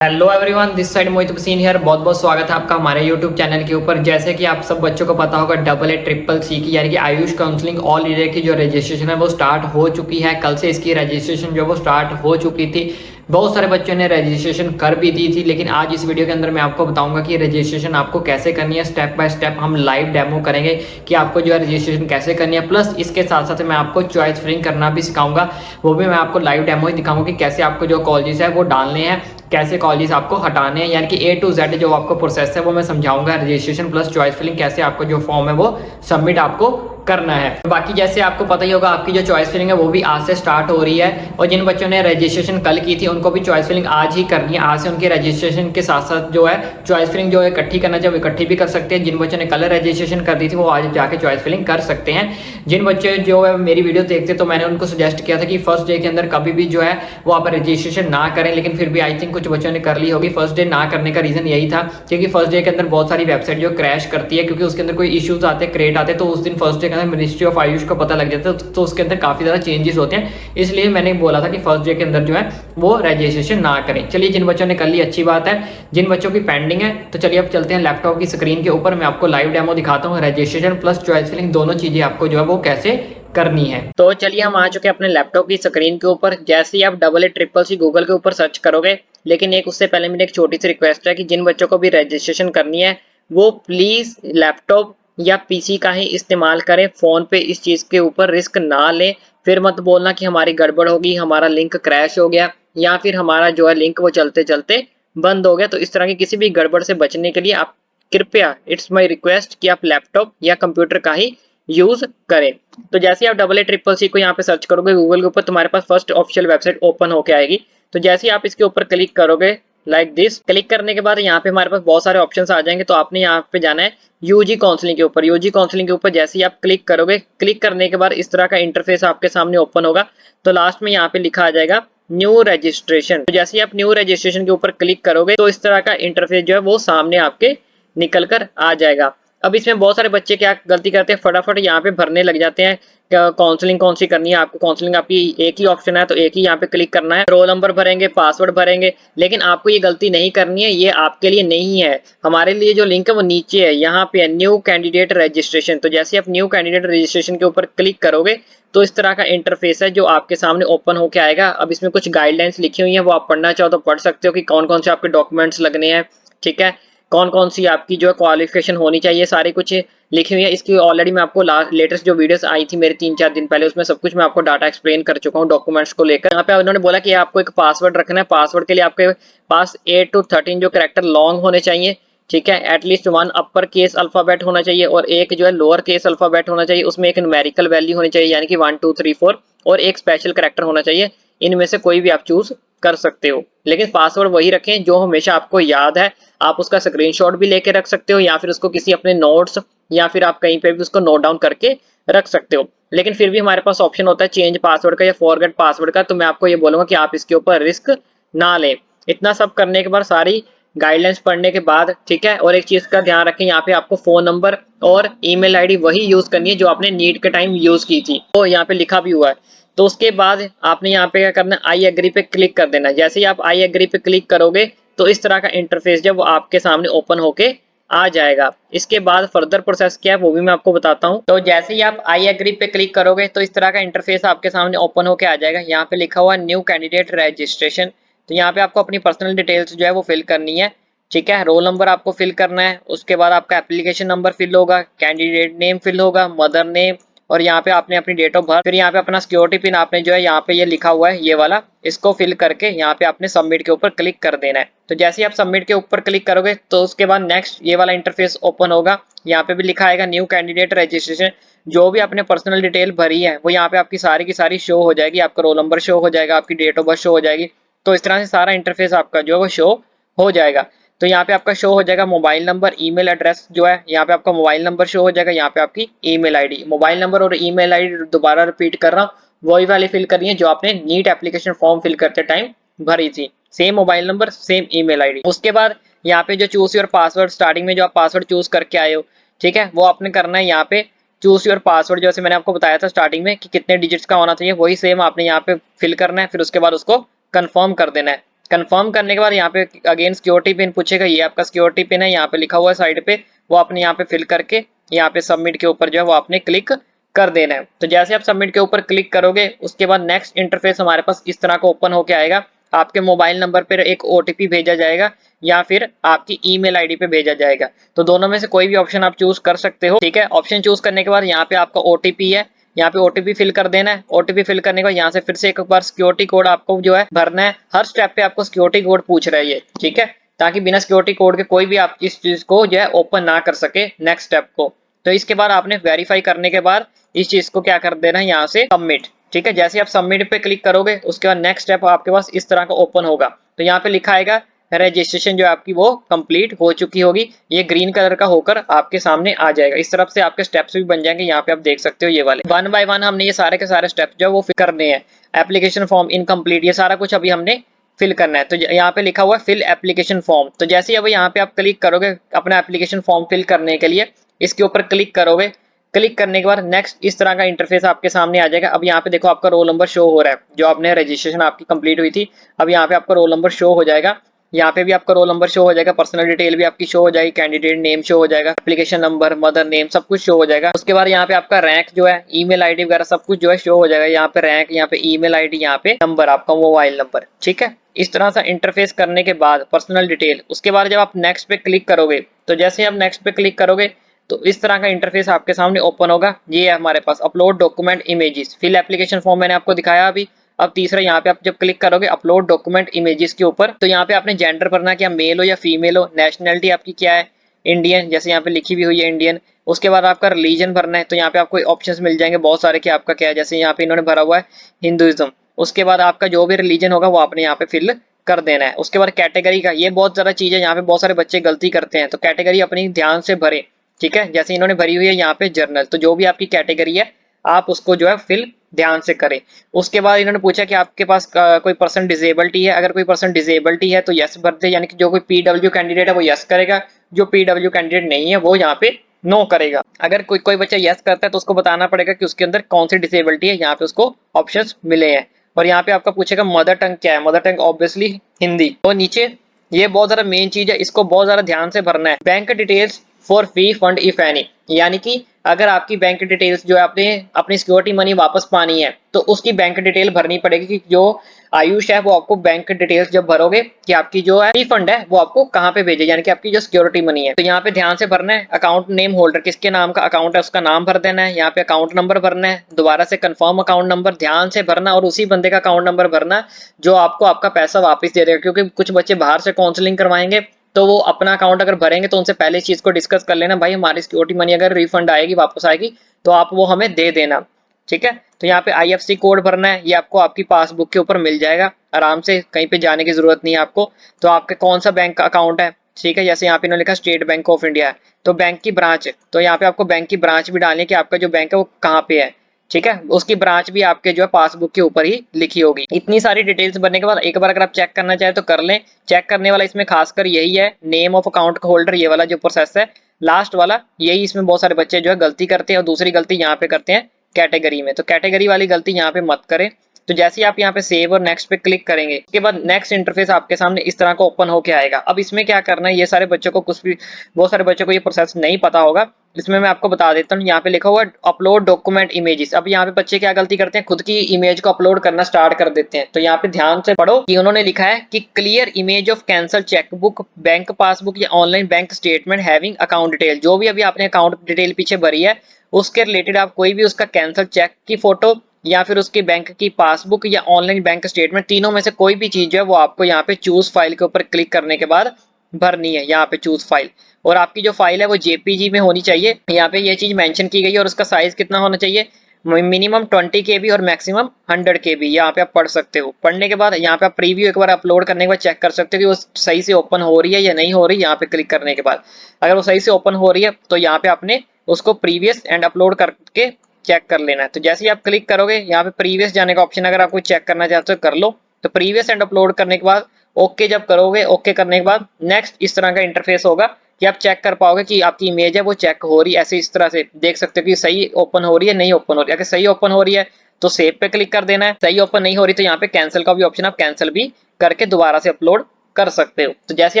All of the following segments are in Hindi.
Hello everyone, this side Mohit Hussain here. बहुत बहुत स्वागत है आपका हमारे यूट्यूब चैनल के ऊपर। जैसे कि आप सब बच्चों को पता होगा, डबल ए ट्रिपल सी की यानी कि आयुष काउंसलिंग ऑल इंडिया की जो रजिस्ट्रेशन है वो स्टार्ट हो चुकी है। कल से इसकी रजिस्ट्रेशन जो वो स्टार्ट हो चुकी थी। बहुत सारे बच्चों ने रजिस्ट्रेशन कर भी दी थी, लेकिन आज इस वीडियो के अंदर मैं आपको बताऊंगा कि रजिस्ट्रेशन आपको कैसे करनी है। स्टेप बाय स्टेप हम लाइव डेमो करेंगे कि आपको जो है रजिस्ट्रेशन कैसे करनी है। प्लस इसके साथ साथ मैं आपको चॉइस फिलिंग करना भी सिखाऊंगा, वो भी मैं आपको लाइव डेमो ही दिखाऊंगा कि कैसे आपको जो कॉलेजेस है वो डालने हैं, कैसे कॉलेज आपको हटाने हैं, यानी कि A to Z जो आपको प्रोसेस है वो मैं समझाऊंगा। रजिस्ट्रेशन प्लस चॉइस फिलिंग कैसे आपको जो फॉर्म है वो सबमिट आपको करना है। बाकी जैसे आपको पता ही होगा, आपकी जो चॉइस फिलिंग है वो भी आज से स्टार्ट हो रही है, और जिन बच्चों ने रजिस्ट्रेशन कल की थी उनको भी चॉइस फिलिंग आज ही करनी है। आज से उनके रजिस्ट्रेशन के साथ साथ जो है चॉइस फिलिंग जो है इकट्ठी करना चाहिए वो इकट्ठी भी कर सकते हैं। जिन बच्चों ने कल रजिस्ट्रेशन कर दी थी वो आज जाके चॉइस फिलिंग कर सकते हैं। जिन बच्चे जो है मेरी वीडियो देखते तो मैंने उनको सजेस्ट किया था कि फर्स्ट डे के अंदर कभी भी जो है वो आप रजिस्ट्रेशन ना करें, लेकिन फिर भी आई थिंक कुछ बच्चों ने कर ली होगी। फर्स्ट डे ना करने का रीजन यही था क्योंकि फर्स्ट डे के अंदर बहुत सारी वेबसाइट जो क्रैश करती है, क्योंकि उसके अंदर कोई इश्यूज आते हैं, क्रिएट आते हैं, तो उस दिन फर्स्ट डे के अंदर मिनिस्ट्री ऑफ आयुष को पता लग जाता है, तो उसके अंदर काफी ज्यादा चेंजेस होते हैं। इसलिए मैंने बोला था कि फर्स्ट डे के अंदर जो है वो रजिस्ट्रेशन ना करें। चलिए, जिन बच्चों ने कर ली अच्छी बात है, जिन बच्चों की पेंडिंग है तो चलिए अब चलते हैं लैपटॉप की स्क्रीन के ऊपर। मैं आपको लाइव डेमो दिखाता हूँ, रजिस्ट्रेशन प्लस चॉइस फिलिंग दोनों चीजें आपको जो है वो कैसे करनी है। तो चलिए हम आ चुके हैं अपने लैपटॉप की स्क्रीन के ऊपर। जैसे ही आप double A triple C Google के ऊपर सर्च करोगे, लेकिन एक उससे पहले मेरी एक छोटी सी रिक्वेस्ट है कि जिन बच्चों को भी रजिस्ट्रेशन करनी है वो प्लीज लैपटॉप या पीसी का ही इस्तेमाल करें। फोन पे इस चीज के ऊपर रिस्क ना लें। फिर मत बोलना कि हमारी गड़बड़ होगी, हमारा लिंक क्रैश हो गया, या फिर हमारा जो है लिंक वो चलते चलते बंद हो गया। तो इस तरह की किसी भी गड़बड़ से बचने के लिए आप कृपया, इट्स माई रिक्वेस्ट, कि आप लैपटॉप या कंप्यूटर का ही यूज करें। तो जैसे आप डबल ए ट्रिपल सी को यहाँ पे सर्च करोगे गूगल के ऊपर, तुम्हारे पास फर्स्ट ऑफिशियल वेबसाइट ओपन होके आएगी। तो जैसे ही आप इसके ऊपर क्लिक करोगे, लाइक दिस, क्लिक करने के बाद यहाँ पे हमारे पास बहुत सारे ऑप्शंस आ जाएंगे। तो आपने यहाँ पे जाना है यूजी काउंसलिंग के ऊपर। यूजी काउंसलिंग के ऊपर जैसे ही आप क्लिक करोगे, क्लिक करने के बाद इस तरह का इंटरफेस आपके सामने ओपन होगा। तो लास्ट में यहाँ पे लिखा आ जाएगा न्यू रजिस्ट्रेशन। तो जैसे ही आप न्यू रजिस्ट्रेशन के ऊपर क्लिक करोगे तो इस तरह का इंटरफेस जो है वो सामने आपके निकल कर आ जाएगा। अब इसमें बहुत सारे बच्चे क्या गलती करते हैं, फटाफट यहाँ पे भरने लग जाते हैं काउंसलिंग कौन सी करनी है। आपको काउंसलिंग आपकी एक ही ऑप्शन है, तो एक ही यहाँ पे क्लिक करना है। रोल नंबर भरेंगे, पासवर्ड भरेंगे, लेकिन आपको ये गलती नहीं करनी है, ये आपके लिए नहीं है। हमारे लिए जो लिंक है वो नीचे है, यहाँ पे है न्यू कैंडिडेट रजिस्ट्रेशन। तो जैसे आप न्यू कैंडिडेट रजिस्ट्रेशन के ऊपर क्लिक करोगे तो इस तरह का इंटरफेस है जो आपके सामने ओपन होके आएगा। अब इसमें कुछ गाइडलाइंस लिखी हुई है, वो आप पढ़ना चाहो तो पढ़ सकते हो कि कौन कौन से आपके डॉक्यूमेंट्स लगने हैं, ठीक है, कौन कौन सी आपकी जो है क्वालिफिकेशन होनी चाहिए, सारी कुछ लिखी हुई है। इसकी ऑलरेडी मैं आपको लेटेस्ट जो वीडियोस आई थी मेरे 3-4 दिन पहले, उसमें सब कुछ मैं आपको डाटा एक्सप्लेन कर चुका हूँ डॉक्यूमेंट्स को लेकर। यहाँ पे उन्होंने बोला कि आपको एक पासवर्ड रखना है। पासवर्ड के लिए आपके पास 8 to 13 जो कैरेक्टर लॉन्ग होने चाहिए, ठीक है। एटलीस्ट 1 अपर केस अल्फाबेट होना चाहिए और एक जो है लोअर केस अल्फाबेट होना चाहिए। उसमें एक न्यूमेरिकल वैल्यू होनी चाहिए, यानी कि 1 2 3 4, और एक स्पेशल कैरेक्टर होना चाहिए। इनमें से कोई भी आप चूज कर सकते हो, लेकिन पासवर्ड वही रखें जो हमेशा आपको याद है। आप उसका स्क्रीनशॉट भी लेके रख सकते हो, या फिर उसको किसी अपने नोट्स या फिर आप कहीं पे भी उसको नोट डाउन करके रख सकते हो। लेकिन फिर भी हमारे पास ऑप्शन होता है चेंज पासवर्ड का या फॉरगेट पासवर्ड का। तो मैं आपको ये बोलूंगा कि आप इसके ऊपर रिस्क ना लें। इतना सब करने के बाद, सारी गाइडलाइंस पढ़ने के बाद, ठीक है, और एक चीज का ध्यान रखें, यहाँ पे आपको फोन नंबर और ईमेल आईडी वही यूज करनी है जो आपने नीट के टाइम यूज की थी, तो यहाँ पे लिखा भी हुआ है। तो उसके बाद आपने यहाँ पे क्या करना है, आई एग्री पे क्लिक कर देना है। जैसे ही आप आई एग्री पे क्लिक करोगे तो इस तरह का इंटरफेस जो वो आपके सामने ओपन होके आ जाएगा। इसके बाद फर्दर प्रोसेस क्या है वो भी मैं आपको बताता हूँ। तो जैसे ही आप आई एग्री पे क्लिक करोगे तो इस तरह का इंटरफेस आपके सामने ओपन होके आ जाएगा। यहाँ पे लिखा हुआ है न्यू कैंडिडेट रजिस्ट्रेशन। तो यहाँ पे आपको अपनी पर्सनल डिटेल्स जो है वो फिल करनी है, ठीक है। रोल नंबर आपको फिल करना है, उसके बाद आपका एप्लीकेशन नंबर फिल होगा, कैंडिडेट नेम फिल होगा, मदर नेम, और यहाँ पे आपने अपनी डेट ऑफ बर्थ, फिर यहाँ पे अपना सिक्योरिटी पिन आपने जो है यहाँ पे ये लिखा हुआ है ये वाला, इसको फिल करके यहाँ पे आपने सबमिट के ऊपर क्लिक कर देना है। तो जैसे ही आप सबमिट के ऊपर क्लिक करोगे तो उसके बाद नेक्स्ट ये वाला इंटरफेस ओपन होगा। यहाँ पे भी लिखा आएगा न्यू कैंडिडेट रजिस्ट्रेशन। जो भी आपने पर्सनल डिटेल भरी है वो यहाँ पे आपकी सारी की सारी शो हो जाएगी। आपका रोल नंबर शो हो जाएगा, आपकी डेट ऑफ बर्थ शो हो जाएगी। तो इस तरह से सारा इंटरफेस आपका जो है वो शो हो जाएगा। तो यहाँ पे आपका शो हो जाएगा मोबाइल नंबर, ईमेल एड्रेस जो है, यहाँ पे आपका मोबाइल नंबर शो हो जाएगा, यहाँ पे आपकी ईमेल आईडी। मोबाइल नंबर और ईमेल आईडी दोबारा रिपीट कर रहा हूँ, वही वाली फिल करनी है जो आपने नीट एप्लीकेशन फॉर्म फिल करते टाइम भरी थी। Same mobile number, same email ID. उसके बाद यहाँ पे जो चूज योर पासवर्ड, स्टार्टिंग में जो आप पासवर्ड चूज करके आए हो, ठीक है, वो आपने करना है। यहाँ पे चूज योर पासवर्ड जैसे मैंने आपको बताया था स्टार्टिंग में कि कितने डिजिट्स का होना चाहिए, वही सेम आपने यहाँ पे फिल करना है। फिर उसके बाद उसको कंफर्म कर देना है। कंफर्म करने के बाद यहाँ पे अगेन सिक्योरिटी पिन पूछेगा, ये आपका सिक्योरिटी पिन है, यहाँ पे लिखा हुआ है साइड पे, वो आपने यहाँ पे फिल करके यहाँ पे सबमिट के ऊपर जो है वो आपने क्लिक कर देना है। तो जैसे आप सबमिट के ऊपर क्लिक करोगे उसके बाद नेक्स्ट इंटरफेस हमारे पास इस तरह का ओपन होके आएगा। आपके मोबाइल नंबर पर एक ओटीपी भेजा जाएगा या फिर आपकी ईमेल आईडी पे भेजा जाएगा। तो दोनों में से कोई भी ऑप्शन आप चूज कर सकते हो, ठीक है। ऑप्शन चूज करने के बाद यहाँ पे आपका ओटीपी है, यहाँ पे ओटीपी फिल कर देना है। ओटीपी फिल करने के बाद यहाँ से फिर से एक बार सिक्योरिटी कोड आपको जो है भरना है। हर स्टेप पे आपको सिक्योरिटी कोड पूछ रहा है ये, ठीक है, ताकि बिना सिक्योरिटी कोड के कोई भी आप इस चीज को जो है ओपन ना कर सके नेक्स्ट स्टेप को। तो इसके बाद आपने वेरीफाई करने के बाद इस चीज को क्या कर देना है, यहाँ से सबमिट, ठीक है। जैसे आप सबमिट पे क्लिक करोगे उसके बाद नेक्स्ट स्टेप आपके पास इस तरह का ओपन होगा। तो यहाँ पे लिखा आएगा रजिस्ट्रेशन जो आपकी वो कंप्लीट हो चुकी होगी, ये ग्रीन कलर का होकर आपके सामने आ जाएगा। इस तरफ से आपके स्टेप्स भी बन जाएंगे, यहाँ पे आप देख सकते हो ये वाले। वन बाय वन हमने ये सारे के सारे स्टेप्स जो है वो फिल करने हैं। एप्लीकेशन फॉर्म इनकम्प्लीट, ये सारा कुछ अभी हमने फिल करना है। तो यहाँ पे लिखा हुआ है फिल एप्लीकेशन फॉर्म। तो जैसे अब यहाँ पे आप क्लिक करोगे अपना एप्लीकेशन फॉर्म फिल करने के लिए, इसके ऊपर क्लिक करोगे, क्लिक करने के बाद नेक्स्ट इस तरह का इंटरफेस आपके सामने आ जाएगा। अब यहाँ पे देखो आपका रोल नंबर शो हो रहा है, जो आपने रजिस्ट्रेशन आपकी कंप्लीट हुई थी। अब यहाँ पे आपका रोल नंबर शो हो जाएगा, यहाँ पे भी आपका रोल नंबर शो हो जाएगा, पर्सनल डिटेल भी आपकी शो हो जाएगी, कैंडिडेट नेम शो हो जाएगा, एप्लीकेशन नंबर, मदर नेम, सब कुछ शो हो जाएगा। उसके बाद यहाँ पे आपका रैंक जो है, ईमेल आईडी वगैरह सब कुछ जो है शो हो जाएगा। यहाँ पे रैंक, यहाँ पे ईमेल आईडी, यहाँ पे नंबर आपका मोबाइल नंबर, ठीक है। इस तरह से इंटरफेस करने के बाद पर्सनल डिटेल, उसके बाद जब आप नेक्स्ट पे क्लिक करोगे, तो जैसे आप नेक्स्ट पे क्लिक करोगे तो इस तरह का इंटरफेस आपके सामने ओपन होगा। ये है हमारे पास upload document images, fill application form मैंने आपको दिखाया अभी। अब तीसरा यहाँ पे आप जब क्लिक करोगे अपलोड डॉक्यूमेंट इमेजेस के ऊपर, तो यहाँ पे आपने जेंडर भरना कि आप मेल हो या फीमेल हो, नेशनलिटी आपकी क्या है, इंडियन, जैसे यहाँ पे लिखी हुई है इंडियन। उसके बाद आपका रिलीजन भरना है, तो यहाँ पे आपको ऑप्शंस मिल जाएंगे बहुत सारे कि आपका क्या है, जैसे यहाँ पे इन्होंने भरा हुआ है हिंदुइज्म। उसके बाद आपका जो भी रिलीजन होगा वो आपने यहाँ पे फिल कर देना है। उसके बाद कैटेगरी का, ये बहुत ज्यादा चीज है, यहाँ पे बहुत सारे बच्चे गलती करते हैं, तो कैटेगरी अपनी ध्यान से भरे, ठीक है। जैसे इन्होंने भरी हुई है यहाँ पे जर्नल, तो जो भी आपकी कैटेगरी है आप उसको जो है फिल ध्यान से करें। उसके बाद इन्होंने पूछा कि आपके पास कोई पर्सन डिसेबिलिटी है, अगर कोई पर्सन डिसेबिलिटी है तो यस भर दे, यानी कि जो कोई पीडब्ल्यू कैंडिडेट है वो यस करेगा, जो पीडब्ल्यू कैंडिडेट नहीं है वो यहाँ पे नो करेगा। अगर कोई बच्चा यस करता है तो उसको बताना पड़ेगा कि उसके अंदर कौन सी डिसेबिलिटी है, यहाँ पे उसको ऑप्शंस मिले हैं। और यहाँ पे आपका पूछेगा मदर टंग क्या है, मदर टंग ऑब्वियसली हिंदी। और नीचे ये बहुत ज्यादा मेन चीज है, इसको बहुत ज्यादा ध्यान से भरना है, bank details for fee fund if any, यानी कि अगर आपकी बैंक डिटेल्स जो है आपने अपनी सिक्योरिटी मनी वापस पानी है तो उसकी बैंक डिटेल भरनी पड़ेगी कि जो आयुष है वो आपको बैंक डिटेल्स जब भरोगे कि आपकी जो है रिफंड है वो आपको कहाँ पे भेजे, यानी कि आपकी जो सिक्योरिटी मनी है। तो यहाँ पे ध्यान से भरना है, अकाउंट नेम होल्डर किसके नाम का अकाउंट है उसका नाम भर देना है, यहाँ पे अकाउंट नंबर भरना है, दोबारा से कंफर्म अकाउंट नंबर ध्यान से भरना और उसी बंदे का अकाउंट नंबर भरना जो आपको आपका पैसा वापस दे देगा। क्योंकि कुछ बच्चे बाहर से काउंसलिंग करवाएंगे तो वो अपना अकाउंट अगर भरेंगे तो उनसे पहले इस चीज को डिस्कस कर लेना, भाई हमारी सिक्योरिटी मनी अगर रिफंड आएगी वापस आएगी तो आप वो हमें दे देना, ठीक है। तो यहाँ पे आईएफएससी कोड भरना है, ये आपको आपकी पासबुक के ऊपर मिल जाएगा आराम से, कहीं पे जाने की जरूरत नहीं है आपको। तो आपके कौन सा बैंक का अकाउंट है, ठीक है, जैसे यहाँ पे इन्होंने लिखा स्टेट बैंक ऑफ इंडिया है तो बैंक की ब्रांच, तो यहाँ पे आपको बैंक की ब्रांच भी डालनी है कि आपका जो बैंक है वो कहाँ पे है, ठीक है। उसकी ब्रांच भी आपके जो है पासबुक के ऊपर ही लिखी होगी। इतनी सारी डिटेल्स भरने के बाद एक बार अगर आप चेक करना चाहे तो कर लें। चेक करने वाला इसमें खासकर यही है, नेम ऑफ अकाउंट होल्डर, ये वाला जो प्रोसेस है लास्ट वाला, यही इसमें बहुत सारे बच्चे जो है गलती करते हैं और दूसरी गलती यहाँ पे करते हैं कैटेगरी में। तो कैटेगरी वाली गलती यहाँ पे मत करें। तो जैसे ही आप यहाँ पे सेव और नेक्स्ट पे क्लिक करेंगे उसके बाद नेक्स्ट इंटरफेस आपके सामने इस तरह का ओपन होके आएगा। अब इसमें क्या करना है, ये सारे बच्चों को कुछ भी, बहुत सारे बच्चों को ये प्रोसेस नहीं पता होगा, इसमें मैं आपको बता देता हूँ। यहाँ पे लिखा हुआ है अपलोड डॉक्यूमेंट इमेजेस। अब यहाँ पे बच्चे क्या गलती करते हैं, खुद की इमेज को अपलोड करना स्टार्ट कर देते हैं। तो यहाँ पे ध्यान से पढ़ो कि उन्होंने लिखा है कि clear image of cancel chequebook, bank passbook या online bank statement having account detail, जो भी अभी आपने अकाउंट डिटेल पीछे भरी है उसके रिलेटेड आप कोई भी उसका कैंसल चेक की फोटो या फिर उसकी बैंक की पासबुक या ऑनलाइन बैंक स्टेटमेंट, तीनों में से कोई भी चीज है वो आपको यहाँ पे चूज फाइल के ऊपर क्लिक करने के बाद भरनी है। यहाँ पे चूज फाइल, और आपकी जो फाइल है वो जेपीजी में होनी चाहिए। यहाँ पे ये चीज मेंशन की गई है और उसका साइज कितना होना चाहिए, मिनिमम 20 KB और मैक्सिमम 100 KB। यहाँ पे आप पढ़ सकते हो। पढ़ने के बाद यहाँ पे आप प्रीव्यू एक बार अपलोड करने के बाद चेक कर सकते हो कि वो सही से ओपन हो रही है या नहीं हो रही। यहाँ पे क्लिक करने के बाद अगर वो सही से ओपन हो रही है तो यहाँ पे आपने उसको प्रीवियस एंड अपलोड करके चेक कर लेना है। तो जैसे ही आप क्लिक करोगे यहाँ पे प्रीवियस जाने का ऑप्शन, अगर आप कोई चेक करना चाहते हो कर लो। तो प्रीवियस एंड अपलोड करने के बाद ओके जब करोगे, ओके करने के बाद नेक्स्ट इस तरह का इंटरफेस होगा कि आप चेक कर पाओगे कि आपकी इमेज है वो चेक हो रही है। ऐसे इस तरह से देख सकते हो कि सही ओपन हो रही है नहीं ओपन हो रही है। अगर सही ओपन हो रही है तो सेव पे क्लिक कर देना है। सही ओपन नहीं हो रही तो यहाँ पे कैंसिल का भी ऑप्शन, आप कैंसिल भी करके दोबारा से अपलोड कर सकते हो। तो जैसे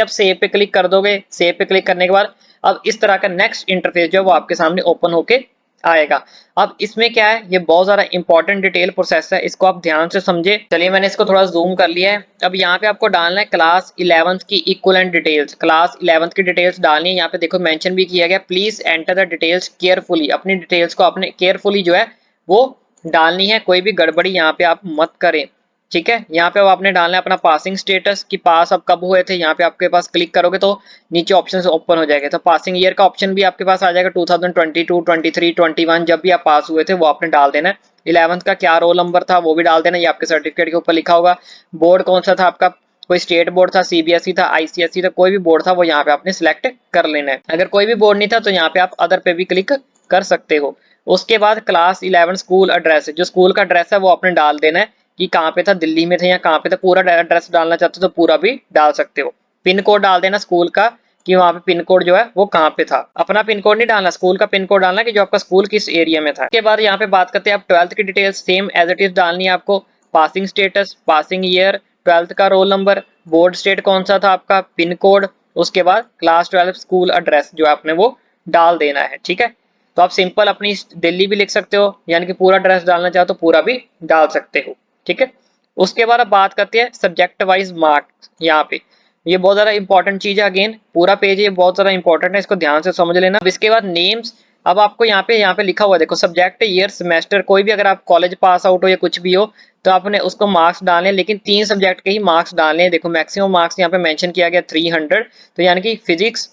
आप सेव पे क्लिक कर दोगे, सेव पे क्लिक करने के बाद अब इस तरह का नेक्स्ट इंटरफेस जो है वो आपके सामने ओपन होके आएगा। अब इसमें क्या है, ये बहुत ज्यादा इंपॉर्टेंट डिटेल प्रोसेस है, इसको आप ध्यान से समझे। चलिए मैंने इसको थोड़ा जूम कर लिया है। अब यहाँ पे आपको डालना है क्लास 11th की इक्विवेलेंट डिटेल्स, क्लास 11th की डिटेल्स डालनी है। यहाँ पे देखो मेंशन भी किया गया, please enter the details carefully, अपनी डिटेल्स को अपने केयरफुली जो है वो डालनी है, कोई भी गड़बड़ी यहाँ पे आप मत करें। ठीक है, यहाँ पे अब आपने डालना है अपना पासिंग स्टेटस कि पास अब कब हुए थे। यहाँ पे आपके पास क्लिक करोगे तो नीचे ऑप्शन ओपन हो जाएगा, तो पासिंग ईयर का ऑप्शन भी आपके पास आ जाएगा, 2022, 23, 21 जब भी आप पास हुए थे वो आपने डाल देना है। 11th का क्या रोल नंबर था वो भी डाल देना, ये आपके सर्टिफिकेट के ऊपर लिखा होगा। बोर्ड कौन सा था आपका, कोई स्टेट बोर्ड था, सीबीएसई था, आईसीएसई था, कोई भी बोर्ड था वो यहाँ पे आपने सिलेक्ट कर लेना है। अगर कोई भी बोर्ड नहीं था तो यहाँ पे आप अदर पे भी क्लिक कर सकते हो। उसके बाद क्लास 11 स्कूल एड्रेस, जो स्कूल का एड्रेस है वो आपने डाल देना है कि कहाँ पे था, दिल्ली में थे या कहाँ पे था। पूरा एड्रेस डालना चाहते हो तो पूरा भी डाल सकते हो। पिन कोड डाल देना स्कूल का कि वहाँ पे पिन कोड जो है वो कहाँ पे था। अपना पिन कोड नहीं डालना, स्कूल का पिन कोड डालना कि जो आपका स्कूल किस एरिया में था। उसके बाद यहाँ पे बात करते हैं आप 12th की details, same as it is डालनी है आपको। Passing status, passing year, 12th का रोल नंबर, बोर्ड स्टेट कौन सा था आपका, पिन कोड, उसके बाद क्लास 12 स्कूल एड्रेस जो आपने वो डाल देना है। ठीक है, तो आप सिंपल अपनी दिल्ली भी लिख सकते हो, यानी कि पूरा एड्रेस डालना चाहो तो पूरा भी डाल सकते हो। ठीक है, उसके बाद अब बात करते हैं सब्जेक्ट वाइज मार्क्स। यहाँ पे ये बहुत ज्यादा इंपॉर्टेंट चीज है, अगेन पूरा पेज ये बहुत ज्यादा इंपॉर्टेंट है, इसको ध्यान से समझ लेना। अब इसके बाद नेम्स, अब आपको यहाँ पे लिखा हुआ है देखो, सब्जेक्ट, ईयर, सेमेस्टर, कोई भी अगर आप कॉलेज पास आउट हो या कुछ भी हो तो आपने उसको मार्क्स डालने, लेकिन 3 सब्जेक्ट के ही मार्क्स डालने हैं। देखो मैक्सिमम मार्क्स यहाँ पे मेंशन किया गया 300, तो यानी कि फिजिक्स,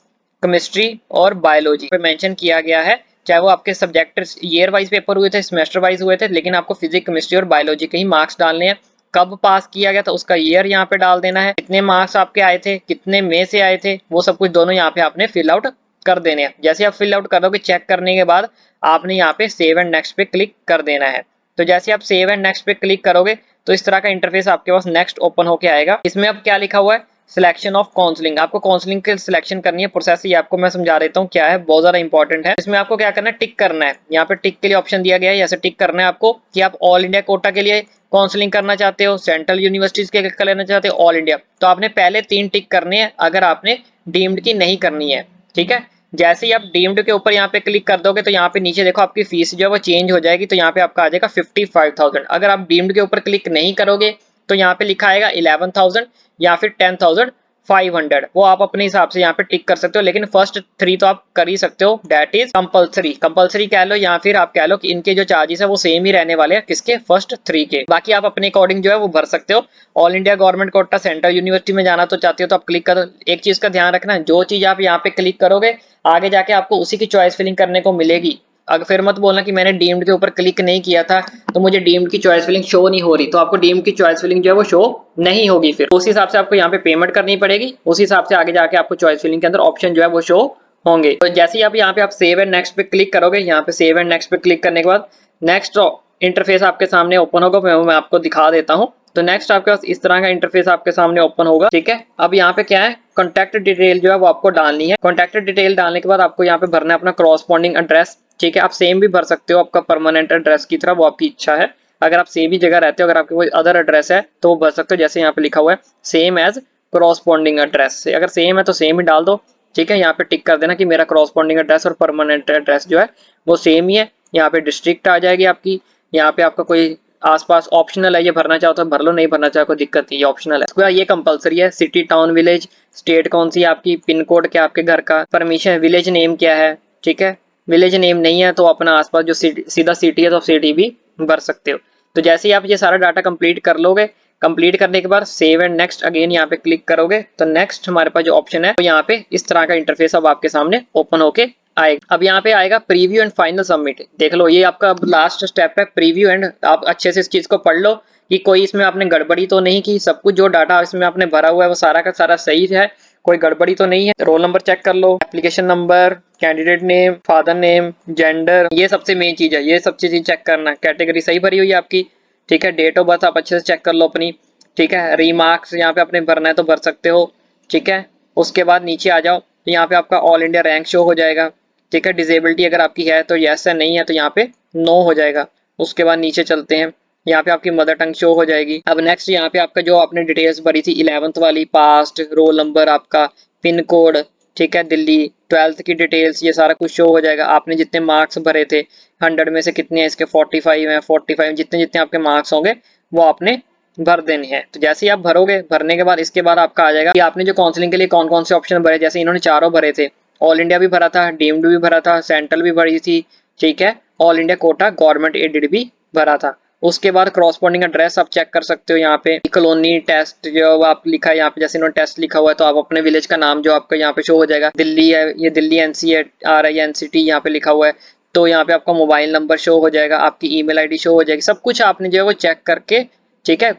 केमिस्ट्री और बायोलॉजी पे मेंशन किया गया है। चाहे वो आपके सब्जेक्ट ईयर वाइज पेपर हुए थे, सेमेस्टर वाइज हुए थे, लेकिन आपको फिजिक्स, केमिस्ट्री और बायोलॉजी के ही मार्क्स डालने हैं। कब पास किया गया था उसका ईयर यहाँ पे डाल देना है, कितने मार्क्स आपके आए थे, कितने में से आए थे, वो सब कुछ दोनों यहाँ पे आपने फिल आउट कर देने हैं। जैसे आप फिल आउट करोगे, चेक करने के बाद आपने यहाँ पे सेव एंड नेक्स्ट पे क्लिक कर देना है। तो जैसे आप सेव एंड नेक्स्ट पे क्लिक करोगे तो इस तरह का इंटरफेस आपके पास नेक्स्ट ओपन होके आएगा। इसमें अब क्या लिखा हुआ है, सिलेक्शन ऑफ काउंसलिंग, आपको काउंसलिंग के सिलेक्शन करनी है। प्रोसेस ये आपको मैं समझा देता हूँ क्या है, बहुत ज्यादा इंपॉर्टेंट है। इसमें आपको क्या करना है, टिक करना है। यहाँ पे टिक के लिए ऑप्शन दिया गया है, ऐसे टिक करना है आपको कि आप ऑल इंडिया कोटा के लिए काउंसलिंग करना चाहते हो, सेंट्रल यूनिवर्सिटीज के कर लेना चाहते हो, ऑल इंडिया। तो आपने पहले 3 टिक करने हैं अगर आपने डीम्ड की नहीं करनी है। ठीक है, जैसे ही आप डीम्ड के ऊपर यहाँ पे क्लिक कर दोगे तो यहाँ पे नीचे देखो आपकी फीस जो है वो चेंज हो जाएगी, तो यहाँ पे आपका आ जाएगा 55,000। अगर आप डीम्ड के ऊपर क्लिक नहीं करोगे तो यहाँ पे लिखा आएगा 11,000 या फिर 10,500, वो आप अपने हिसाब से यहाँ पे टिक कर सकते हो। लेकिन फर्स्ट 3 तो आप कर ही सकते हो, डेट इज कंपलसरी, कंपलसरी कह लो या फिर आप कह लो कि इनके जो चार्जेस है वो सेम ही रहने वाले हैं, किसके, फर्स्ट 3 के। बाकी आप अपने अकॉर्डिंग जो है वो भर सकते हो। All India government quota central university में जाना तो चाहते हो तो आप क्लिक करो। एक चीज का ध्यान रखना, जो चीज आप यहाँ पे क्लिक करोगे आगे जाके आपको उसी की चॉइस फिलिंग करने को मिलेगी। अगर फिर मत बोलना कि मैंने डीम्ड के ऊपर क्लिक नहीं किया था तो मुझे डीम्ड की चॉइस फिलिंग शो नहीं हो रही, तो आपको डीम्ड की चॉइस फिलिंग जो है वो शो नहीं होगी। फिर उस हिसाब से आपको यहाँ पे पेमेंट करनी पड़ेगी, उस हिसाब से आगे जाके आपको चॉइस फिलिंग के अंदर ऑप्शन जो है वो शो होंगे। तो जैसे ही आप यहाँ पे आप सेव एंड नेक्स्ट पे क्लिक करोगे, यहाँ पे सेव एंड नेक्स्ट पे क्लिक करने के बाद नेक्स्ट इंटरफेस आपके सामने ओपन होगा, मैं आपको दिखा देता हूँ। तो नेक्स्ट आपके पास इस तरह का इंटरफेस आपके सामने ओपन होगा। ठीक है, अब यहाँ पे क्या है, कॉन्टैक्ट डिटेल जो है वो आपको डालनी है। कॉन्टैक्ट डिटेल डालने के बाद आपको यहाँ पे भरना है अपना क्रॉसपॉन्डिंग एड्रेस। ठीक है, आप सेम भी भर सकते हो आपका परमानेंट एड्रेस की तरह, वो आपकी इच्छा है। अगर आप सेम ही जगह रहते हो, अगर आपके कोई अदर एड्रेस है तो वो भर सकते हो, जैसे यहाँ पे लिखा हुआ है सेम एज क्रॉसपॉन्डिंग एड्रेस से। अगर सेम है तो सेम ही डाल दो। ठीक है, यहाँ पे टिक कर देना कि मेरा क्रॉसपॉन्डिंग एड्रेस और परमानेंट एड्रेस जो है वो सेम ही है। यहाँ पे डिस्ट्रिक्ट आ जाएगी आपकी, यहाँ पे आपका कोई आसपास ऑप्शनल है, ये भरना चाहो तो भर लो, नहीं भरना चाहो कोई दिक्कत नहीं, ये ऑप्शनल है। इसके बाद ये कंपलसरी है, सिटी, टाउन, विलेज, स्टेट कौन सी आपकी, पिन कोड क्या आपके घर का, परमिशन, विलेज नेम क्या है। ठीक है, विलेज नेम नहीं है तो अपना आसपास जो सीधा सिटी है तो सिटी भी भर सकते हो। तो जैसे ही आप ये सारा डाटा कंप्लीट कर लोगे, कंप्लीट करने के बाद सेव एंड नेक्स्ट अगेन यहाँ पे क्लिक करोगे तो नेक्स्ट हमारे पास जो ऑप्शन है तो यहाँ पे इस तरह का इंटरफेस अब आपके सामने ओपन होके आएगा। अब यहाँ पे आएगा प्रीव्यू एंड फाइनल सबमिट। देख लो ये आपका लास्ट स्टेप है, प्रीव्यू एंड, आप अच्छे से इस चीज को पढ़ लो कि कोई इसमें आपने गड़बड़ी तो नहीं की, सब कुछ जो डाटा इसमें आपने भरा हुआ है वो सारा का सारा सही है, कोई गड़बड़ी तो नहीं है। रोल नंबर चेक कर लो, application number, candidate name, father name, gender, ये सबसे मेन चीज है, ये सब चीजें चेक करना। कैटेगरी सही भरी हुई है आपकी। ठीक है, डेट ऑफ बर्थ आप अच्छे से चेक कर लो अपनी। ठीक है, रीमार्क्स यहाँ पे आपने भरना है तो भर सकते हो। ठीक है, उसके बाद नीचे आ जाओ तो यहाँ पे आपका ऑल इंडिया रैंक शो हो जाएगा। ठीक है, डिसेबिलिटी अगर आपकी है तो यस है, नहीं है तो यहाँ पे नो हो जाएगा। उसके बाद नीचे चलते हैं, यहाँ पे आपकी मदर टंग शो हो जाएगी। अब नेक्स्ट यहाँ पे आपका जो आपने डिटेल्स भरी थी 11th वाली, पास्ट, रोल नंबर आपका, पिन कोड, ठीक है, दिल्ली, 12th की डिटेल्स, ये सारा कुछ शो हो जाएगा। आपने जितने मार्क्स भरे थे 100 में से कितने हैं इसके 45 हैं, 45 जितने जितने आपके मार्क्स होंगे वो आपने भर देने हैं। तो जैसे ही आप भरोगे, भरने के बाद इसके बाद आपका आ जाएगा कि आपने जो काउंसलिंग के लिए कौन कौन से ऑप्शन भरे। जैसे इन्होंने चारों भरे थे, ऑल इंडिया भी भरा था, डीम्ड भी भरा था, सेंट्रल भी भरी थी, ठीक है, all India quota government aided भी भरा था। उसके बाद क्रॉसपोंडिंग एड्रेस आप चेक कर सकते हो यहाँ पे, कॉलोनी टेस्ट जो आप लिखा है यहाँ पे, जैसे इन्होंने टेस्ट लिखा हुआ है तो आप अपने विलेज का नाम जो आपका यहाँ पे शो हो जाएगा, दिल्ली है, ये दिल्ली एनसी है, आ रहा है एनसीटी यहाँ पे लिखा हुआ है, तो यहाँ पे आपका मोबाइल नंबर शो हो जाएगा, आपकी ईमेल आईडी शो हो जाएगी। सब कुछ आपने जो है वो चेक करके, ठीक है,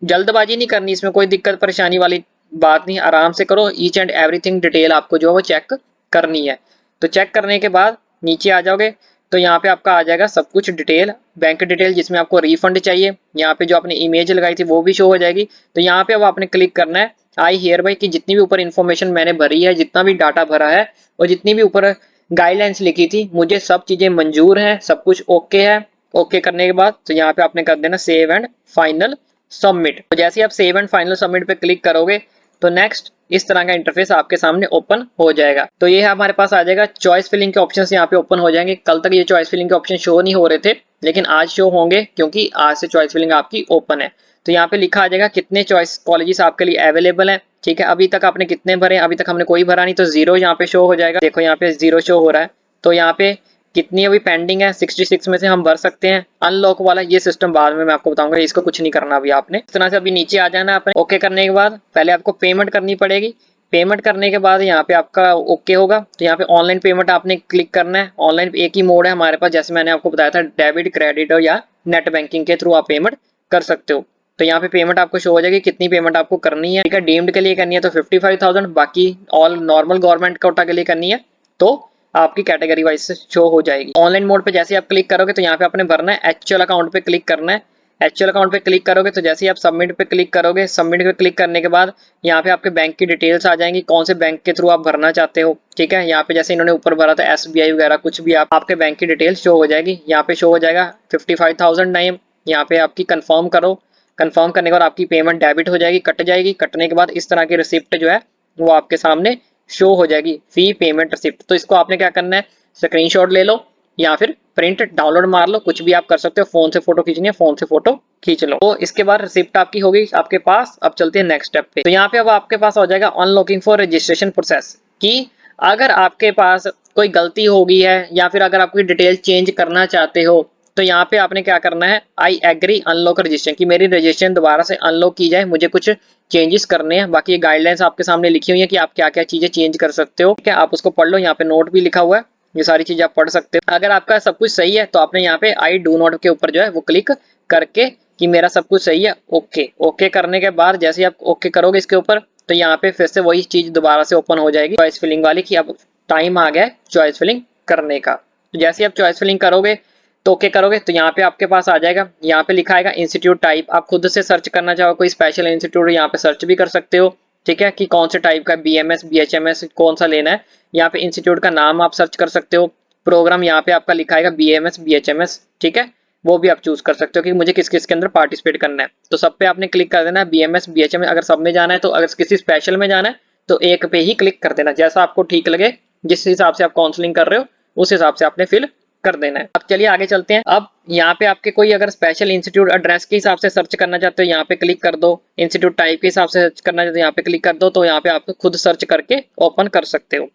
जल्दबाजी नहीं करनी, इसमें कोई दिक्कत परेशानी वाली बात नहीं, आराम से करो। ईच एंड एवरीथिंग डिटेल आपको जो है वो चेक करनी है। तो चेक करने के बाद नीचे आ जाओगे तो यहाँ पे आपका आ जाएगा सब कुछ डिटेल, बैंक डिटेल, जिसमें आपको रिफंड चाहिए, यहाँ पे जो आपने इमेज लगाई थी वो भी शो हो जाएगी। तो यहाँ पे अब आपने क्लिक करना है आई हियर बाय की जितनी भी ऊपर इन्फॉर्मेशन मैंने भरी है, जितना भी डाटा भरा है और जितनी भी ऊपर गाइडलाइंस लिखी थी, मुझे सब चीजें मंजूर हैं, सब कुछ ओके है। ओके करने के बाद तो यहाँ पे आपने कर देना सेव एंड फाइनल सबमिट। तो जैसे ही आप सेव एंड फाइनल सबमिट पे क्लिक करोगे तो नेक्स्ट इस तरह का इंटरफेस आपके सामने ओपन हो जाएगा। तो ये हमारे पास आ जाएगा चॉइस फिलिंग के ऑप्शंस यहाँ पे ओपन हो जाएंगे। कल तक ये चॉइस फिलिंग के ऑप्शन शो नहीं हो रहे थे, लेकिन आज शो होंगे क्योंकि आज से चॉइस फिलिंग आपकी ओपन है। तो यहाँ पे लिखा आ जाएगा कितने चॉइस कॉलेजेस आपके लिए अवेलेबल है, ठीक है। अभी तक आपने कितने भरे, अभी तक हमने कोई भरा नहीं, तो 0 यहाँ पे शो हो जाएगा। देखो यहाँ पे 0 शो हो रहा है। तो यहाँ पे कितनी अभी पेंडिंग है, 66 में से हम भर सकते हैं। अनलॉक वाला ये सिस्टम बाद में मैं आपको बताऊंगा, इसको कुछ नहीं करना अभी आपने। इस तरह से अभी नीचे आ जाना आपने। ओके करने के बाद पहले आपको पेमेंट करनी पड़ेगी। पेमेंट करने के बाद यहाँ पे आपका ओके होगा, तो यहाँ पे ऑनलाइन पेमेंट आपने क्लिक करना है। ऑनलाइन एक ही मोड है हमारे पास, जैसे मैंने आपको बताया था, डेबिट, क्रेडिट या नेट बैंकिंग के थ्रू आप पेमेंट कर सकते हो। तो यहाँ पे पेमेंट आपको शो हो जाएगी कितनी पेमेंट आपको करनी है, ठीक है। डीम्ड के लिए करनी है तो 55,000, बाकी ऑल नॉर्मल गवर्नमेंट कोटा के लिए करनी है तो आपकी कैटेगरी वाइज से शो हो जाएगी। ऑनलाइन मोड पे जैसे आप क्लिक करोगे तो यहाँ पे आपने भरना है एक्चुअल अकाउंट पे क्लिक करना है। एक्चुअल अकाउंट पे क्लिक करोगे तो जैसे ही आप सबमिट पे क्लिक करोगे, सबमिट पे क्लिक करने के बाद यहाँ पे आपके बैंक की डिटेल्स आ जाएंगी, कौन से बैंक के थ्रू आप भरना चाहते हो, ठीक है। यहाँ पे जैसे इन्होंने ऊपर भरा था SBI वगैरह, कुछ भी आपके बैंक की डिटेल्स शो हो जाएगी। यहाँ पे शो हो जाएगा 55,000 नाम, यहाँ पे आपकी कंफर्म करो। कंफर्म करने के बाद आपकी पेमेंट डेबिट हो जाएगी, कट जाएगी। कटने के बाद इस तरह की रिसिप्ट जो है वो आपके सामने शो हो जाएगी, फी पेमेंट रिसिप्ट। तो इसको आपने क्या करना है, स्क्रीनशॉट ले लो या फिर प्रिंट डाउनलोड मार लो, कुछ भी आप कर सकते हो। फोन से फोटो खींचनी है, फोन से फोटो खींच लो। तो इसके बाद रिसिप्ट आपकी हो गई आपके पास। अब चलते हैं नेक्स्ट स्टेप पे। तो यहाँ पे अब आपके पास हो जाएगा अनलॉकिंग फॉर रजिस्ट्रेशन प्रोसेस, कि अगर आपके पास कोई गलती हो गई है या फिर अगर आप कोई डिटेल चेंज करना चाहते हो तो यहाँ पे आपने क्या करना है, आई एग्री अनलॉक रजिस्ट्रेशन, की मेरी रजिस्ट्रेशन दोबारा से अनलॉक की जाए, मुझे कुछ चेंजेस करने हैं। बाकी ये गाइडलाइंस आपके सामने लिखी हुई है कि आप क्या क्या चीजें चेंज कर सकते हो, ठीक है। आप उसको पढ़ लो, यहाँ पे नोट भी लिखा हुआ है, ये सारी चीजें आप पढ़ सकते हो। अगर आपका सब कुछ सही है तो आपने यहाँ पे आई डू नॉट के ऊपर जो है वो क्लिक करके कि मेरा सब कुछ सही है, ओके। ओके करने के बाद जैसे ही आप ओके करोगे इसके ऊपर तो यहाँ पे फिर से वही चीज दोबारा से ओपन हो जाएगी, चॉइस फिलिंग वाली, कि अब टाइम आ गया चॉइस फिलिंग करने का। तो जैसे ही आप चॉइस फिलिंग करोगे तो ओके करोगे तो यहाँ पे आपके पास आ जाएगा, यहाँ पे लिखा आएगा इंस्टीट्यूट टाइप। आप खुद से सर्च करना चाहो कोई स्पेशल इंस्टीट्यूट, यहाँ पे सर्च भी कर सकते हो, ठीक है, कि कौन से टाइप का BMS BHMS कौन सा लेना है। यहाँ पे इंस्टीट्यूट का नाम आप सर्च कर सकते हो। प्रोग्राम यहाँ पे आपका लिखा आएगा BMS BHMS, ठीक है, वो भी आप चूज कर सकते हो कि मुझे किस किस के अंदर पार्टिसिपेट करना है। तो सब पे आपने क्लिक कर देना है। BMS BHMS अगर सब में जाना है तो, अगर किसी स्पेशल में जाना है तो एक पे ही क्लिक कर देना, जैसा आपको ठीक लगे, जिस हिसाब से आप काउंसलिंग कर रहे हो उस हिसाब से आपने फिल कर देना है। अब चलिए आगे चलते हैं। अब यहाँ पे आपके कोई अगर स्पेशल इंस्टीट्यूट एड्रेस के हिसाब से सर्च करना चाहते हो, यहाँ पे क्लिक कर दो। इंस्टीट्यूट टाइप के हिसाब से सर्च करना चाहते हो, यहाँ पे क्लिक कर दो। तो यहाँ पे आप खुद सर्च करके ओपन कर सकते हो।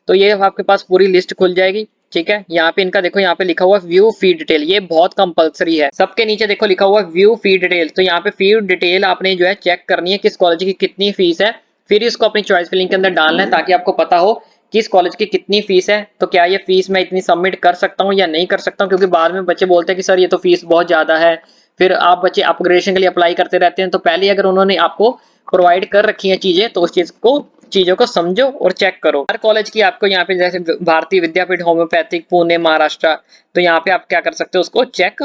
तो ये आपके पास पूरी लिस्ट खुल जाएगी, ठीक है। यहाँ पे इनका देखो, यहाँ पे लिखा हुआ व्यू फी डिटेल, ये बहुत कंपलसरी है। सबके नीचे देखो लिखा हुआ व्यू फी डिटेल, तो यहाँ पे फी डिटेल आपने जो है चेक करनी है, किस कॉलेज की कितनी फीस है, फिर इसको अपनी चॉइस फिलिंग के अंदर डालना है, ताकि आपको पता हो किस कॉलेज की कितनी फीस है। तो क्या ये फीस मैं इतनी सबमिट कर सकता हूँ या नहीं कर सकता हूँ, क्योंकि बाद में बच्चे बोलते हैं कि सर ये तो फीस बहुत ज्यादा है। फिर आप बच्चे अपग्रेडेशन के लिए अप्लाई करते रहते हैं, तो पहले अगर उन्होंने आपको प्रोवाइड कर रखी है चीजें तो उस चीजों को समझो और चेक करो। हर कॉलेज की आपको यहाँ पे, जैसे भारतीय विद्यापीठ होम्योपैथिक पुणे महाराष्ट्र, तो यहाँ पे आप क्या कर सकते हो, उसको चेक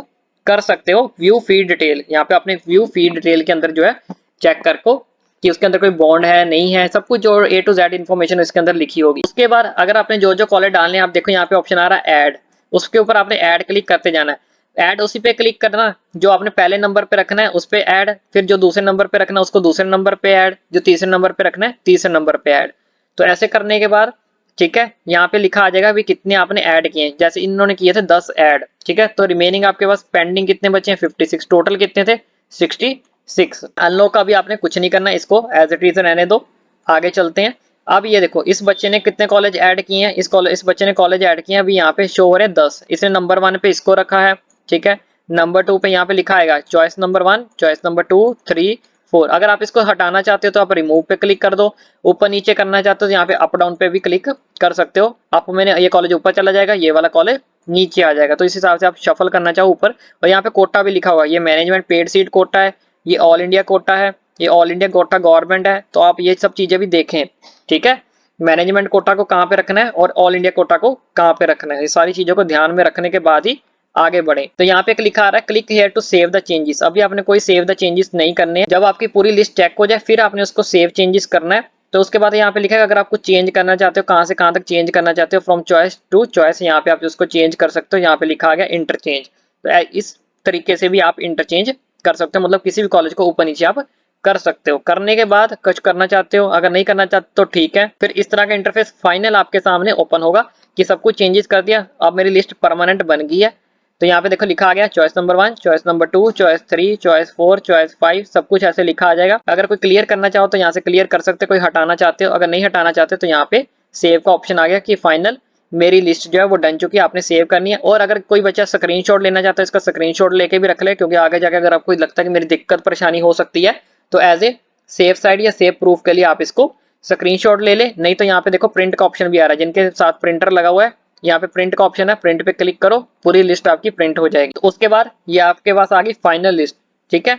कर सकते हो। व्यू फी डिटेल, यहाँ पे अपने व्यू फी डिटेल के अंदर जो है चेक कर को कि उसके अंदर कोई बॉन्ड है नहीं है, सब कुछ जो A to Z इन्फॉर्मेशन इसके अंदर लिखी होगी। उसके बाद अगर आपने जो जो कॉलेज डालने हैं, आप देखो यहाँ पे ऑप्शन आ रहा है ऐड, उसके ऊपर आपने ऐड क्लिक करते जाना है। ऐड उसी पे क्लिक करना, जो आपने पहले नंबर पे रखना है उस पे ऐड, फिर जो दूसरे नंबर पे रखना है उसको दूसरे नंबर पे ऐड, जो तीसरे नंबर पे रखना है तीसरे नंबर पे ऐड। तो ऐसे करने के बाद ठीक है, यहाँ पे लिखा आ जाएगा भी कितने आपने ऐड किए हैं। जैसे इन्होंने किए थे 10 ऐड, ठीक है, तो रिमेनिंग आपके पास पेंडिंग कितने बचे हैं 56, टोटल कितने थे 66। अनलॉक का भी आपने कुछ नहीं करना, इसको एज इट इज रहने दो। आगे चलते हैं। अब ये देखो इस बच्चे ने कितने कॉलेज ऐड किए हैं, इस बच्चे ने कॉलेज ऐड किए हैं, अभी यहाँ पे शो हो रहे हैं 10। इसने नंबर 1 पे इसको रखा है, ठीक है। नंबर 2 पे यहाँ पे लिखा आएगा चॉइस नंबर 1, चॉइस नंबर 2, 3, 4। अगर आप इसको हटाना चाहते हो तो आप रिमूव पे क्लिक कर दो। ऊपर नीचे करना चाहते हो तो यहाँ पे अप डाउन पे भी क्लिक कर सकते हो। आप मैंने ये कॉलेज ऊपर चला जाएगा, ये वाला कॉलेज नीचे आ जाएगा। तो इस हिसाब से आप शफल करना चाहो ऊपर। और यहाँ पे कोटा भी लिखा हुआ है, ये मैनेजमेंट पेड सीट कोटा है, ये ऑल इंडिया कोटा है, ये ऑल इंडिया कोटा गवर्नमेंट है। तो आप ये सब चीजें भी देखें, ठीक है। मैनेजमेंट कोटा को कहाँ पे रखना है और ऑल इंडिया कोटा को कहाँ पे रखना है, ये सारी चीजों को ध्यान में रखने के बाद ही आगे बढ़े। तो यहाँ पे लिखा आ रहा है click here to save the changes. अभी आपने कोई सेव द चेंजेस नहीं करने हैं। जब आपकी पूरी लिस्ट चेक हो जाए फिर आपने उसको सेव चेंजेस करना है। तो उसके बाद यहाँ पे लिखा है अगर आपको चेंज करना चाहते हो कहाँ से कहाँ तक चेंज करना चाहते हो, फ्रॉम चॉइस टू चॉइस, यहाँ पे आप उसको चेंज कर सकते हो। यहाँ पे लिखा आ गया इंटरचेंज। तो इस तरीके से भी आप इंटरचेंज कर सकते हो, मतलब किसी भी कॉलेज को ऊपर नीचे आप कर सकते हो। करने के बाद कुछ करना चाहते हो, अगर नहीं करना चाहते तो ठीक है। फिर इस तरह का इंटरफेस फाइनल आपके सामने ओपन होगा कि सब कुछ चेंजेस कर दिया, अब मेरी लिस्ट परमानेंट बन गई है। तो यहाँ पे देखो लिखा आ गया choice number 1, choice number 2, choice 3, choice 4, choice 5, सब कुछ ऐसे लिखा आ जाएगा। अगर कोई क्लियर करना चाहो तो यहाँ से क्लियर कर सकते हो, कोई हटाना चाहते हो, अगर नहीं हटाना चाहते तो यहाँ पे सेव का ऑप्शन आ गया कि फाइनल मेरी लिस्ट जो है वो डन चुकी है, आपने सेव करनी है। और अगर कोई बच्चा स्क्रीनशॉट लेना चाहता है इसका स्क्रीनशॉट लेके भी रख ले, क्योंकि आगे जाके अगर आपको लगता है कि मेरी दिक्कत परेशानी हो सकती है तो एज ए सेफ साइड या सेफ प्रूफ के लिए आप इसको स्क्रीनशॉट ले ले। नहीं तो यहाँ पे देखो प्रिंट का ऑप्शन भी आ रहा है, जिनके साथ प्रिंटर लगा हुआ है यहाँ पे प्रिंट का ऑप्शन है, प्रिंट पे क्लिक करो, पूरी लिस्ट आपकी प्रिंट हो जाएगी। तो उसके बाद ये आपके पास आ गई फाइनल लिस्ट, ठीक है।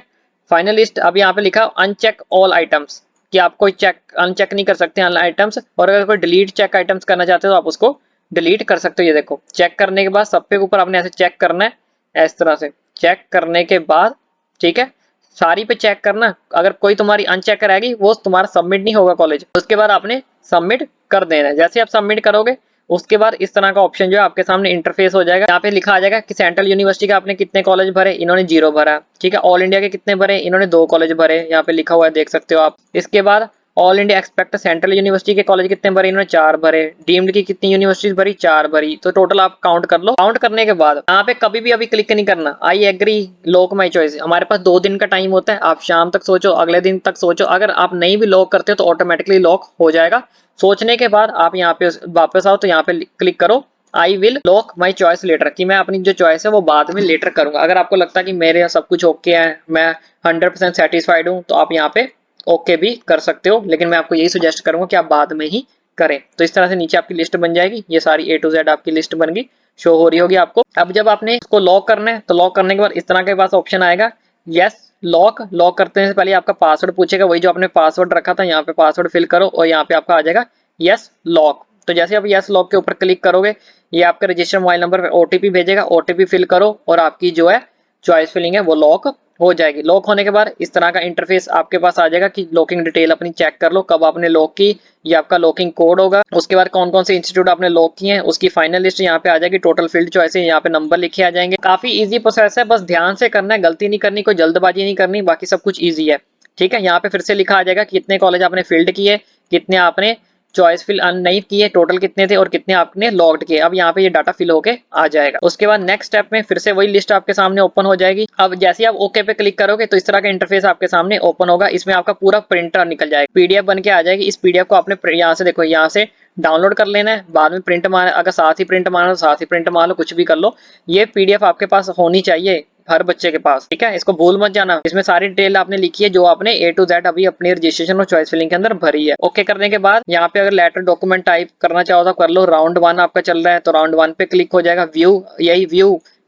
फाइनल लिस्ट अब यहाँ पे लिखा अनचेक ऑल आइटम्स, कि आप कोई चेक अनचेक नहीं कर सकते ऑल आइटम्स। और अगर कोई डिलीट चेक आइटम्स करना चाहते हो तो आप उसको डिलीट कर सकते हो। ये देखो चेक करने के बाद सब पे ऊपर आपने ऐसे चेक करना है, इस तरह से चेक करने के बाद ठीक है, सारी पे चेक करना। अगर कोई तुम्हारी अनचेक रहेगी वो तुम्हारा सबमिट नहीं होगा कॉलेज, उसके बाद आपने सबमिट कर देना है। जैसे आप सबमिट करोगे उसके बाद इस तरह का ऑप्शन जो है आपके सामने इंटरफेस हो जाएगा। यहाँ पे लिखा आ जाएगा कि सेंट्रल यूनिवर्सिटी का आपने कितने कॉलेज भरे, इन्होंने 0 भरा, ठीक है। ऑल इंडिया के कितने भरे, इन्होंने 2 कॉलेज भरे, यहाँ पे लिखा हुआ है देख सकते हो आप। इसके बाद all India expect central university के कॉलेज कितने भरे, इन्होंने 4 भरे। डीम्ड की कितनी यूनिवर्सिटीज भरी, 4 भरी। तो टोटल आप काउंट कर लो। काउंट करने के बाद यहाँ पे कभी भी अभी क्लिक नहीं करना, I agree lock my choice. हमारे पास 2 दिन का टाइम होता है, आप शाम तक सोचो, अगले दिन तक सोचो। अगर आप नहीं भी लॉक करते हो तो ऑटोमेटिकली लॉक हो जाएगा। सोचने के बाद आप यहाँ पे वापस आओ तो यहाँ पे क्लिक करो I will lock my choice letter, कि मैं अपनी जो चॉइस है वो बाद में लेटर करूंगा। अगर आपको लगता है कि मेरे यहाँ सब कुछ ओके है, मैं 100% सेटिस्फाइड हूँ, तो आप यहाँ पे ओके भी कर सकते हो। लेकिन मैं आपको यही सजेस्ट करूंगा कि आप बाद में ही करें। तो इस तरह से नीचे आपकी लिस्ट बन जाएगी, ये सारी A to Z आपकी लिस्ट बन गई, शो हो रही होगी आपको। अब जब आपने इसको लॉक करना है तो लॉक करने के बाद इस तरह के पास ऑप्शन आएगा यस लॉक। लॉक करने से पहले आपका पासवर्ड पूछेगा, वही जो आपने पासवर्ड रखा था यहाँ पे पासवर्ड फिल करो और यहाँ पे आपका आ जाएगा यस लॉक। तो जैसे आप यस लॉक के ऊपर क्लिक करोगे ये आपका रजिस्टर मोबाइल नंबर पे OTP भेजेगा, OTP फिल करो और आपकी जो है चॉइस फिलिंग है वो लॉक हो जाएगी। लॉक होने के बाद इस तरह का इंटरफेस आपके पास आ जाएगा कि लॉकिंग डिटेल अपनी चेक कर लो, कब आपने लॉक की, ये आपका लॉकिंग कोड होगा। उसके बाद कौन कौन से इंस्टीट्यूट आपने लॉक किए हैं उसकी फाइनल लिस्ट यहाँ पे आ जाएगी। टोटल फील्ड चॉइस यहाँ पे नंबर लिखे आ जाएंगे। काफी इजी प्रोसेस है, बस ध्यान से करना है, गलती नहीं करनी, कोई जल्दबाजी नहीं करनी, बाकी सब कुछ ईजी है, ठीक है। यहाँ पे फिर से लिखा आ जाएगा कितने कॉलेज आपने फील्ड किए, कितने आपने चॉइस फिल नहीं किए, टोटल कितने थे और कितने आपने लॉग्ड किए। अब यहाँ पे ये डाटा फिल होके आ जाएगा। उसके बाद नेक्स्ट स्टेप में फिर से वही लिस्ट आपके सामने ओपन हो जाएगी। अब जैसे आप ओके पे क्लिक करोगे तो इस तरह का इंटरफेस आपके सामने ओपन होगा। इसमें आपका पूरा प्रिंटर निकल जाएगा, PDF बन के आ जाएगी। इस PDF को आपने यहाँ से देखो यहाँ से डाउनलोड कर लेना है, बाद में प्रिंट मार, अगर साथ ही प्रिंट मारना तो साथ ही प्रिंट मार लो, कुछ भी कर लो। ये PDF आपके पास होनी चाहिए हर बच्चे के पास, ठीक है। इसको भूल मत जाना, इसमें सारी डिटेल आपने लिखी है जो आपने A to Z अभी अपने रजिस्ट्रेशन और चॉइस फिलिंग के अंदर भरी है। ओके करने के बाद यहाँ पे अगर लेटर डॉक्यूमेंट टाइप करना चाहो तो कर लो। राउंड 1 आपका चल रहा है तो राउंड 1 पे क्लिक हो जाएगा। व्यू, यही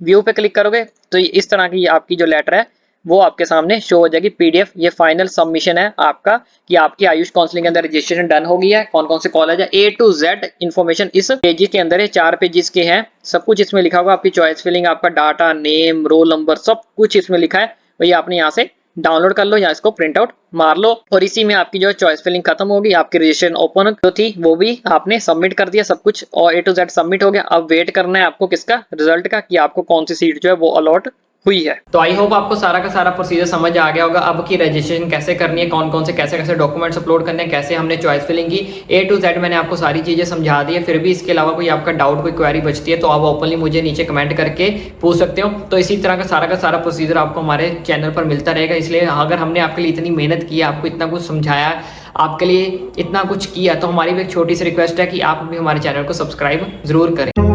व्यू पे क्लिक करोगे तो इस तरह की आपकी जो लेटर है वो आपके सामने शो हो जाएगी PDF। ये फाइनल सबमिशन है आपका कि आपकी आयुष काउंसलिंग के अंदर रजिस्ट्रेशन डन हो गई है। कौन कौन से कॉलेज है A to Z इन्फॉर्मेशन इस पेज के अंदर है, 4 पेजेस के हैं, सब कुछ इसमें लिखा होगा। आपकी चॉइस फिलिंग, आपका डाटा, नेम, रोल नंबर, सब कुछ इसमें लिखा है। वही आपने यहाँ से डाउनलोड कर लो या इसको प्रिंट आउट मार लो और इसी में आपकी जो चॉइस फिलिंग खत्म होगी, आपकी रजिस्ट्रेशन ओपन जो थी वो भी आपने सबमिट कर दिया, सब कुछ और A to Z सबमिट हो गया। अब वेट करना है आपको किसका, रिजल्ट का, कि आपको कौन सी सीट जो है वो अलॉट हुई है। तो आई होप आपको सारा का सारा प्रोसीजर समझ आ गया होगा। अब की रजिस्ट्रेशन कैसे करनी है, कौन कौन से कैसे कैसे डॉक्यूमेंट्स अपलोड करने हैं, कैसे हमने चॉइस फिलिंग की, A to Z मैंने आपको सारी चीजें समझा दी है। फिर भी इसके अलावा कोई आपका डाउट, कोई क्वेरी बचती है तो आप ओपनली मुझे नीचे कमेंट करके पूछ सकते हो। तो इसी तरह का सारा प्रोसीजर आपको हमारे चैनल पर मिलता रहेगा। इसलिए अगर हमने आपके लिए इतनी मेहनत की, आपको इतना कुछ समझाया, आपके लिए इतना कुछ किया, तो हमारी भी एक छोटी सी रिक्वेस्ट है कि आप भी हमारे चैनल को सब्सक्राइब जरूर करें।